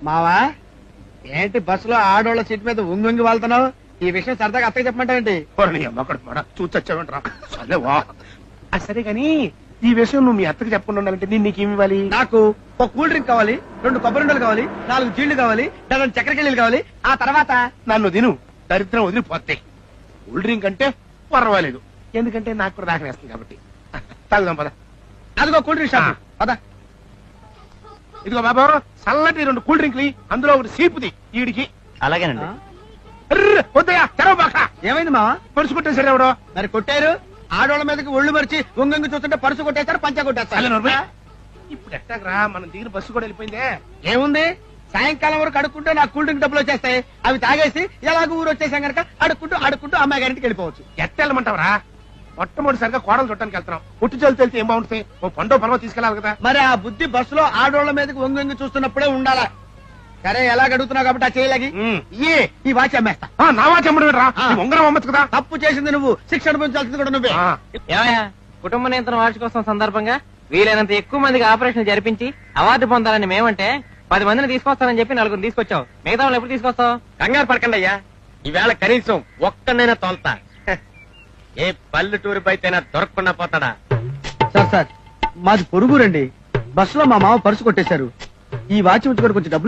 మావా ఏంటి బస్సులో ఆడోళ్ళ సీట్ మీద ఉంగి వాళ్తున్నావు? ఈ విషయం సరదాగా అత్తగా చెప్పమంటావేంటి? చూచొచ్చావంటరా సరే వా. సరే గాని ఈ విషయం నువ్వు మీ అత్తకి చెప్పకుండా ఉండాలంటే నేను నీకేమి ఇవ్వాలి? నాకు ఒక కూల్ డ్రింక్ కావాలి, 2 కొబ్బరి కావాలి, 4 జీళ్లు కావాలి, 4 చక్కెరకెళ్ళి కావాలి. ఆ తర్వాత నన్ను తిను, దరిద్రం వదిలిపోతాయి. కూల్ డ్రింక్ అంటే పర్వాలేదు, ఎందుకంటే నాకు కూడా దాకా వేస్తుంది కాబట్టి. తాగుదాం పద. అదిగో కూల్ డ్రింక్ షాప్ పద. ఇదిగో బాబా చల్లటి 2 కూల్ డ్రింక్లు, అందులో ఒకటి సీపుది ఈడికి. అలాగేనండి. వద్దయా తెరవబాక. ఏమైంది మావా? పరుసు కొట్టేశారు ఎవడో. మరి కొట్టారు. ఆడోళ్ళ మీదకి ఒళ్ళు మరిచి ఉంగంగి చూస్తుంటే పరుసు కొట్టేస్తారు, పంచ కొట్టేస్తారు. ఇప్పుడు ఎట్టాగరా మనం దిగిన బస్సు కూడా వెళ్ళిపోయిందే. ఏముంది, సాయంకాలం వరకు అడుక్కుంటే నాకు కూల్ డ్రింక్ డబ్బులు వచ్చేస్తాయి. అవి తాగేసి ఎలాగో ఊరు వచ్చేసాం కనుక అడుక్కుంటూ అమ్మాయి గారింటికి వెళ్ళిపోవచ్చు. ఎట్టెళ్ళమంటావరా? మొట్టమొదటిసారిగా కోడలు చుట్టానికి వెళ్తున్నాం. పుట్టి చల్లి వెళ్తే ఏం బాగుంటుంది? ఓ పండో పర్వ తీసుకెళ్ళాలి కదా. మరి ఆ బుద్ధి బస్సులో ఆడోళ్ళ మీదకి వంగి చూస్తున్నప్పుడే ఉండాలా. సరే ఎలాగ అడుగుతున్నావు కాబట్టి ఆ చేయలాగి ఈ వాచ్ అమ్మేస్తా. నా వాచ్ అమ్మడం రా, ఉంగరం అమ్మచ్చు కదా. తప్పు చేసింది నువ్వు, శిక్ష అనుభవించాల్సింది కూడా నువ్వే. ఏమయ్యా, కుటుంబ నియంత్రణ వార్షికోత్సవం సందర్భంగా వీలైనంత ఎక్కువ మందికి ఆపరేషన్ జరిపించి అవార్డు పొందాలని మేమంటే 10 మందిని తీసుకొస్తానని చెప్పి 4 తీసుకొచ్చావు. మిగతా వాళ్ళు ఎప్పుడు తీసుకొస్తావు? కంగారు పడకండి అయ్యా, ఈవేళ కనీసం ఒక్కనైనా తోల్తా. ఏ పల్లెటూరు బయటైనా దొరకకుండా పోతాడా? సార్ మాది పొరుగురండి. బస్సులో మా మామ పర్సు కొట్టేశారు. ఈ వాచ్ ఉంచుకొని కొంచెం డబ్బులు